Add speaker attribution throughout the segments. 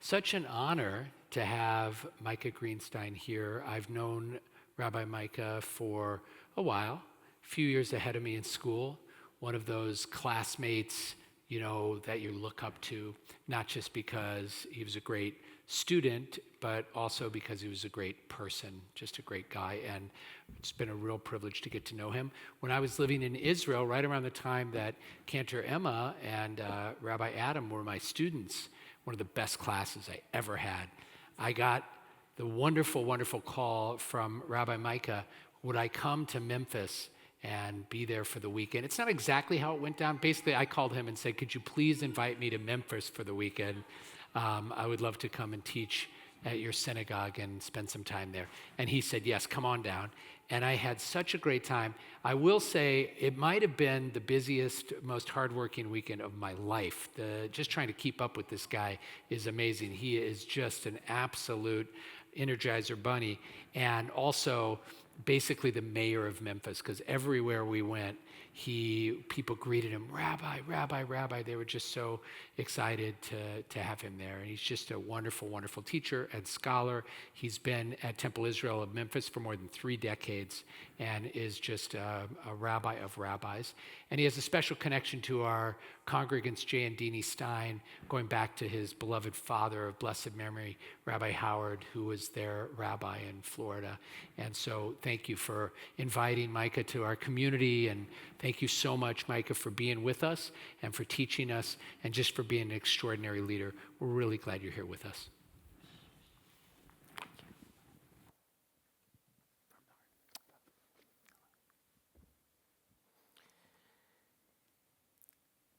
Speaker 1: Such an honor to have Micah Greenstein here. I've known Rabbi Micah for a while, a few years ahead of me in school, one of those classmates, that you look up to, not just because he was a great student, but also because he was a great person, just a great guy. And it's been a real privilege to get to know him. When I was living in Israel, right around the time that Cantor Emma and Rabbi Adam were my students, one of the best classes I ever had, I got the wonderful, wonderful call from Rabbi Micah, would I come to Memphis and be there for the weekend? It's not exactly how it went down. Basically, I called him and said, could you please invite me to Memphis for the weekend? I would love to come and teach at your synagogue and spend some time there. And he said, yes, come on down. And I had such a great time. I will say it might have been the busiest, most hardworking weekend of my life. Just trying to keep up with this guy is amazing. He is just an absolute Energizer bunny, and also basically the mayor of Memphis, because everywhere we went, people greeted him, Rabbi, Rabbi, Rabbi. They were just so excited to have him there. And he's just a wonderful, wonderful teacher and scholar. He's been at Temple Israel of Memphis for more than 3 decades and is just a rabbi of rabbis. And he has a special connection to our congregants, Jay and Deanie Stein, going back to his beloved father of blessed memory, Rabbi Howard, who was their rabbi in Florida. And so thank you for inviting Micah to our community, and thank you so much, Micah, for being with us and for teaching us and just for being an extraordinary leader. We're really glad you're here with us.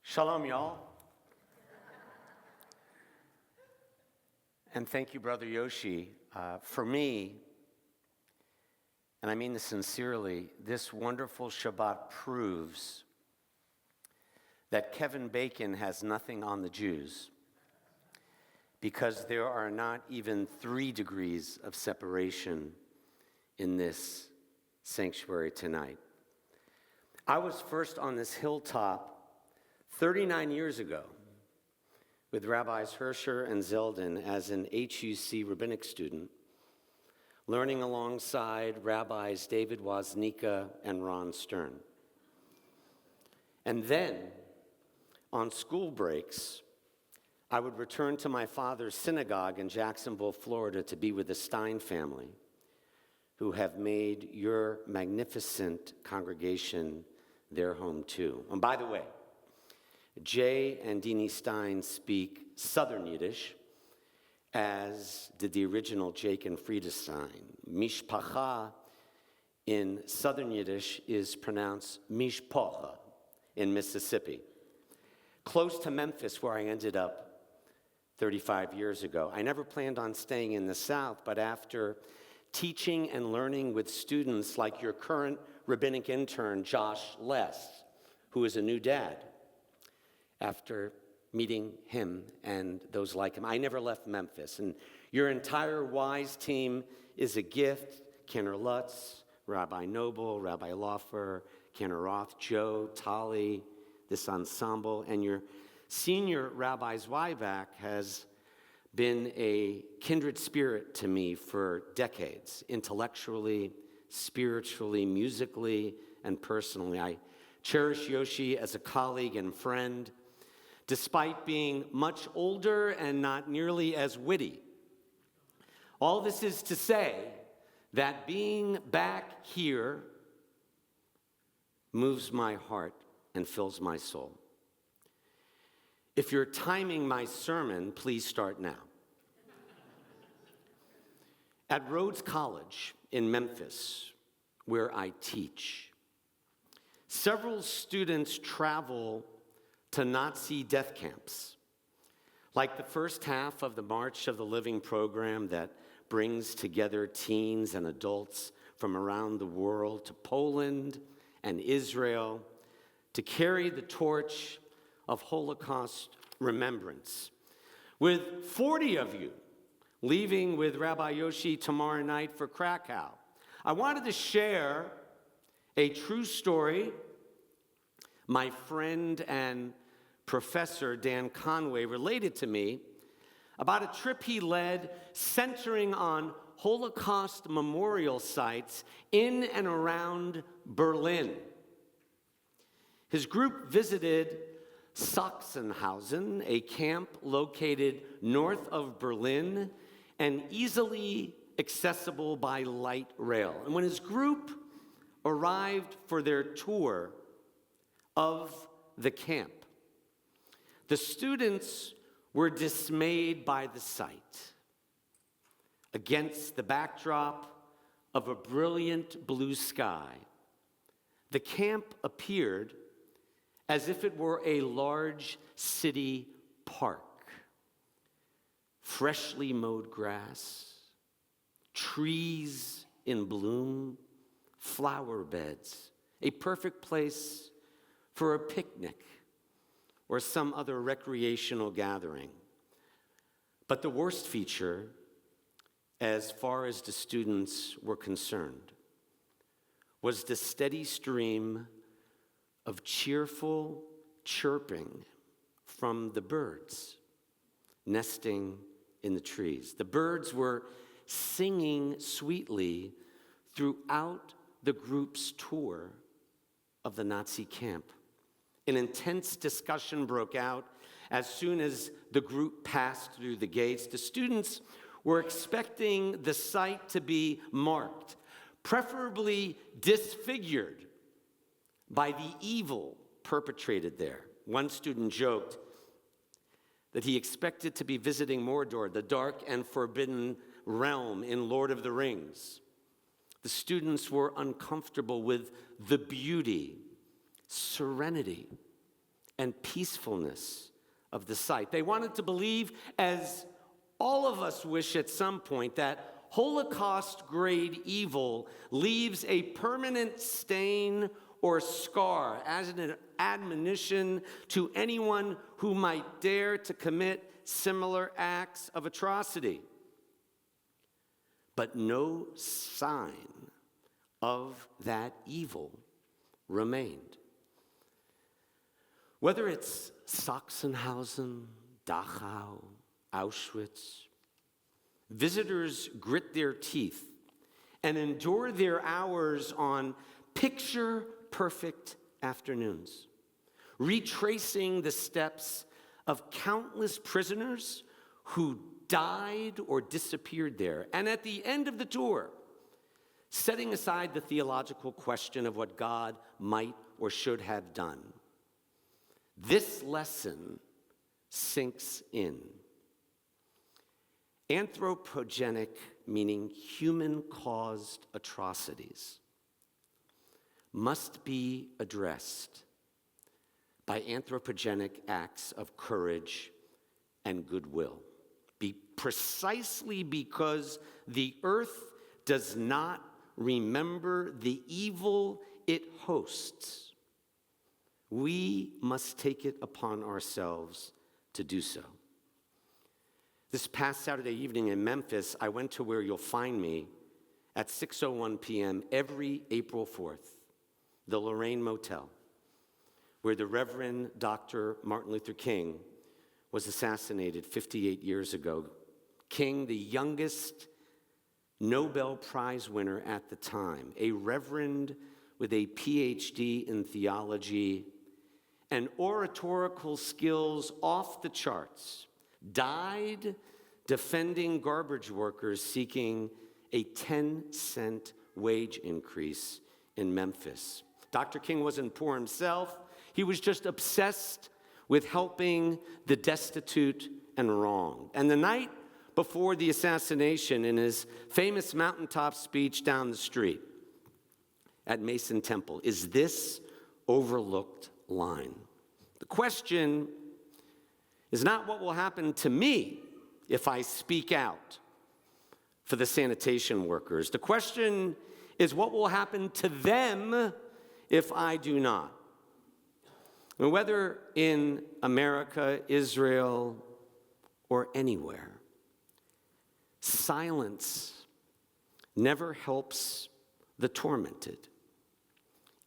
Speaker 2: Shalom, y'all. And thank you, Brother Yoshi. For me, and I mean this sincerely, this wonderful Shabbat proves that Kevin Bacon has nothing on the Jews, because there are not even 3 degrees of separation in this sanctuary tonight. I was first on this hilltop 39 years ago with Rabbis Hersher and Zeldin as an HUC rabbinic student, learning alongside Rabbis David Woznicka and Ron Stern. And then, on school breaks, I would return to my father's synagogue in Jacksonville, Florida, to be with the Stein family, who have made your magnificent congregation their home too. And by the way, Jay and Deanie Stein speak Southern Yiddish, as did the original Jake and Frieda Stein. Mishpacha in Southern Yiddish is pronounced Mishpocha in Mississippi. Close to Memphis, where I ended up 35 years ago. I never planned on staying in the South, but after teaching and learning with students like your current rabbinic intern, Josh Less, who is a new dad, after meeting him and those like him, I never left Memphis. And your entire WISE team is a gift. Kenner Lutz, Rabbi Noble, Rabbi Laufer, Kenner Roth, Joe, Tali, this ensemble, and your senior Rabbi Zweiback has been a kindred spirit to me for decades, intellectually, spiritually, musically, and personally. I cherish Yoshi as a colleague and friend, despite being much older and not nearly as witty. All this is to say that being back here moves my heart and fills my soul. If you're timing my sermon, please start now. At Rhodes College in Memphis, where I teach, several students travel to Nazi death camps, like the first half of the March of the Living program that brings together teens and adults from around the world to Poland and Israel to carry the torch of Holocaust remembrance. With 40 of you leaving with Rabbi Yoshi tomorrow night for Krakow, I wanted to share a true story my friend and Professor Dan Conway related to me about a trip he led centering on Holocaust memorial sites in and around Berlin. His group visited Sachsenhausen, a camp located north of Berlin and easily accessible by light rail. And when his group arrived for their tour of the camp, the students were dismayed by the sight. Against the backdrop of a brilliant blue sky, the camp appeared as if it were a large city park. Freshly mowed grass, trees in bloom, flower beds, a perfect place for a picnic or some other recreational gathering. But the worst feature, as far as the students were concerned, was the steady stream of cheerful chirping from the birds nesting in the trees. The birds were singing sweetly throughout the group's tour of the Nazi camp. An intense discussion broke out as soon as the group passed through the gates. The students were expecting the site to be marked, preferably disfigured by the evil perpetrated there. One student joked that he expected to be visiting Mordor, the dark and forbidden realm in Lord of the Rings. The students were uncomfortable with the beauty, serenity, and peacefulness of the site. They wanted to believe, as all of us wish at some point, that Holocaust-grade evil leaves a permanent stain or scar as an admonition to anyone who might dare to commit similar acts of atrocity. But no sign of that evil remained. Whether it's Sachsenhausen, Dachau, Auschwitz, visitors grit their teeth and endure their hours on picture-perfect afternoons, retracing the steps of countless prisoners who died or disappeared there. And at the end of the tour, setting aside the theological question of what God might or should have done, this lesson sinks in. Anthropogenic, meaning human-caused atrocities, must be addressed by anthropogenic acts of courage and goodwill. Precisely because the earth does not remember the evil it hosts, we must take it upon ourselves to do so. This past Saturday evening in Memphis, I went to where you'll find me at 6:01 p.m. every April 4th, the Lorraine Motel, where the Reverend Dr. Martin Luther King was assassinated 58 years ago. King, the youngest Nobel Prize winner at the time, a reverend with a PhD in theology and oratorical skills off the charts, died defending garbage workers seeking a 10-cent wage increase in Memphis. Dr. King wasn't poor himself. He was just obsessed with helping the destitute and wronged. And the night before the assassination, in his famous mountaintop speech down the street at Mason Temple, is this overlooked line. The question is not what will happen to me if I speak out for the sanitation workers. The question is what will happen to them if I do not. And whether in America, Israel, or anywhere, silence never helps the tormented.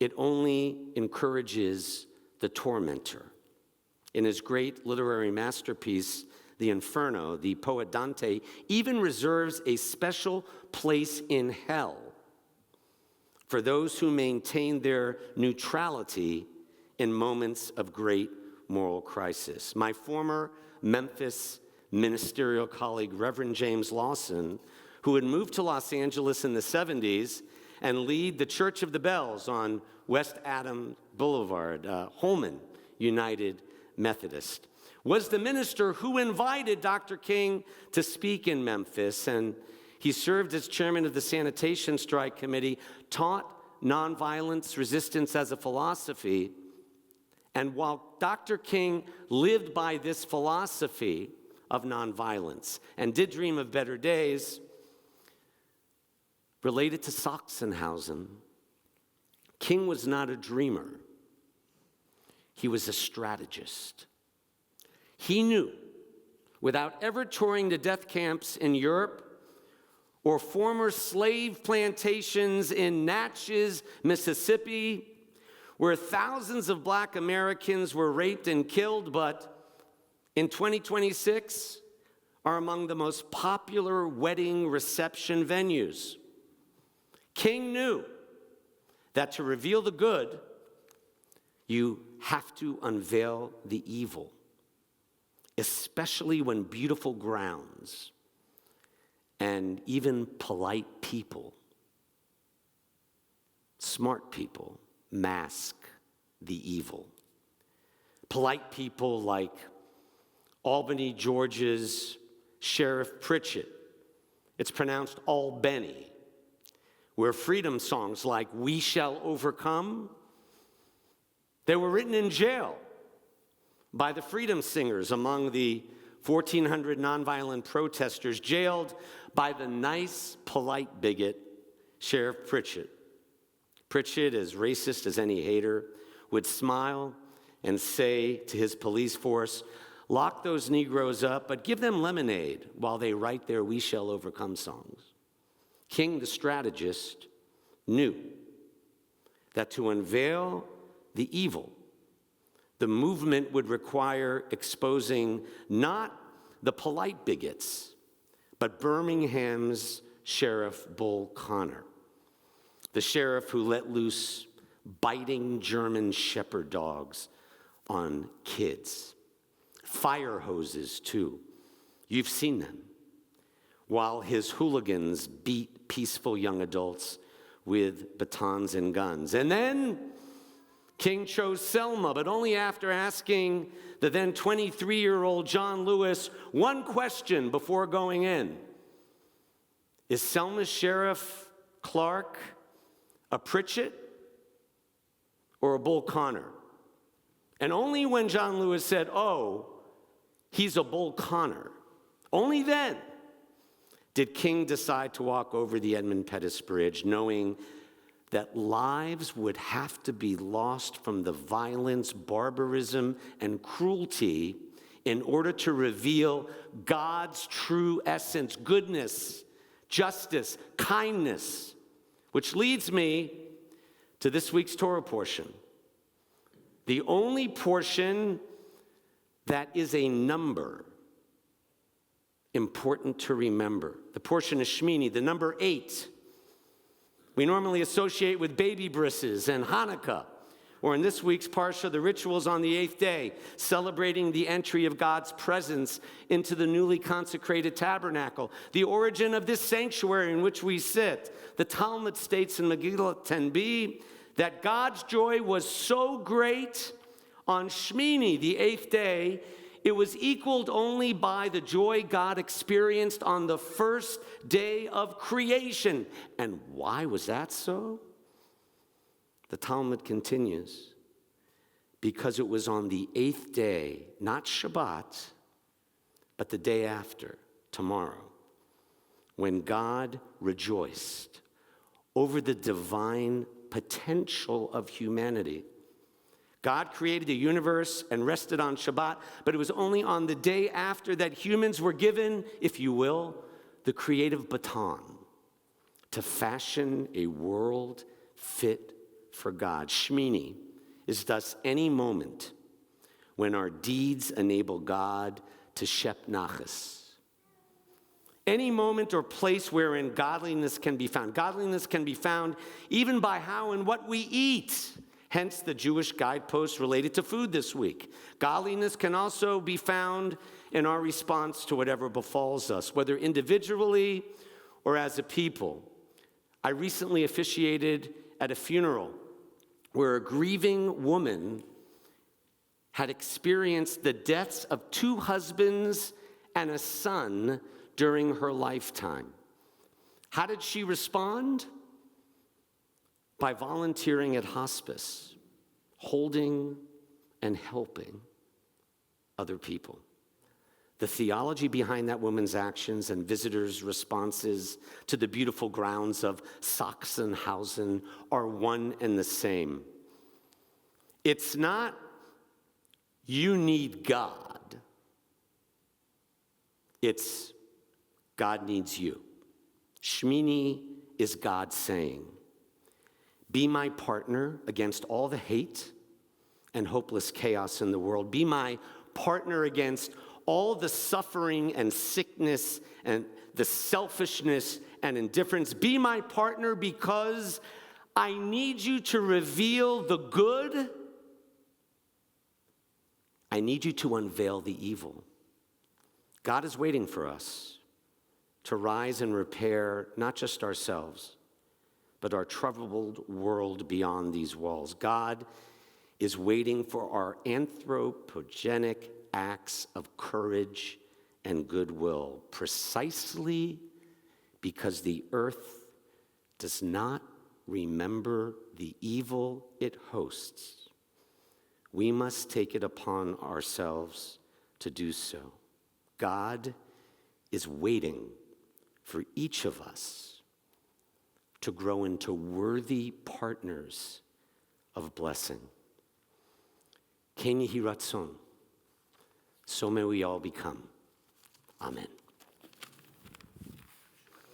Speaker 2: It only encourages the tormentor. In his great literary masterpiece, the Inferno, the poet Dante even reserves a special place in hell for those who maintain their neutrality in moments of great moral crisis. My former Memphis ministerial colleague, Reverend James Lawson, who had moved to Los Angeles in the 70s and lead the Church of the Bells on West Adams Boulevard, Holman United Methodist, was the minister who invited Dr. King to speak in Memphis, and he served as chairman of the Sanitation Strike Committee, taught nonviolence resistance as a philosophy, and while Dr. King lived by this philosophy of nonviolence and did dream of better days, related to Sachsenhausen, King was not a dreamer. He was a strategist. He knew, without ever touring the death camps in Europe or former slave plantations in Natchez, Mississippi, where thousands of black Americans were raped and killed, but in 2026 are among the most popular wedding reception venues. King knew that to reveal the good, you have to unveil the evil, especially when beautiful grounds and even polite people, smart people, mask the evil. Polite people like Albany, Georgia's Sheriff Pritchett. It's pronounced Albany, where freedom songs like "We Shall Overcome," they were written in jail by the freedom singers among the 1,400 nonviolent protesters, jailed by the nice, polite bigot, Sheriff Pritchett. Pritchett, as racist as any hater, would smile and say to his police force, "Lock those Negroes up, but give them lemonade while they write their "We Shall Overcome" songs." King, the strategist, knew that to unveil the evil, the movement would require exposing not the polite bigots, but Birmingham's Sheriff Bull Connor, the sheriff who let loose biting German shepherd dogs on kids. Fire hoses, too. You've seen them. While his hooligans beat peaceful young adults with batons and guns. And then King chose Selma, but only after asking the then 23-year-old John Lewis one question before going in. Is Selma's Sheriff Clark a Pritchett or a Bull Connor? And only when John Lewis said, "Oh, he's a Bull Connor," only then did King decide to walk over the Edmund Pettus Bridge, knowing that lives would have to be lost from the violence, barbarism, and cruelty in order to reveal God's true essence, goodness, justice, kindness, which leads me to this week's Torah portion. The only portion that is a number important to remember. The portion is Shmini, the number 8. We normally associate with baby brisses and Hanukkah, or in this week's Parsha, the rituals on the 8th day, celebrating the entry of God's presence into the newly consecrated tabernacle, the origin of this sanctuary in which we sit. The Talmud states in Megillah 10b that God's joy was so great on Shmini, the 8th day, it was equaled only by the joy God experienced on the first day of creation. And why was that so? The Talmud continues, because it was on the 8th day, not Shabbat, but the day after, tomorrow, when God rejoiced over the divine potential of humanity. God created the universe and rested on Shabbat, but it was only on the day after that humans were given, if you will, the creative baton to fashion a world fit for God. Shmini is thus any moment when our deeds enable God to Shep Nachas. Any moment or place wherein godliness can be found. Godliness can be found even by how and what we eat. Hence the Jewish guideposts related to food this week. Godliness can also be found in our response to whatever befalls us, whether individually or as a people. I recently officiated at a funeral where a grieving woman had experienced the deaths of 2 husbands and a son during her lifetime. How did she respond? By volunteering at hospice, holding and helping other people. The theology behind that woman's actions and visitors' responses to the beautiful grounds of Sachsenhausen are one and the same. It's not, you need God. It's, God needs you. Shmini is God saying, be my partner against all the hate and hopeless chaos in the world. Be my partner against all the suffering and sickness and the selfishness and indifference. Be my partner because I need you to reveal the good. I need you to unveil the evil. God is waiting for us to rise and repair not just ourselves, but our troubled world beyond these walls. God is waiting for our anthropogenic acts of courage and goodwill, precisely because the earth does not remember the evil it hosts. We must take it upon ourselves to do so. God is waiting for each of us to grow into worthy partners of blessing. Ken Yehi Ratzon, so may we all become. Amen.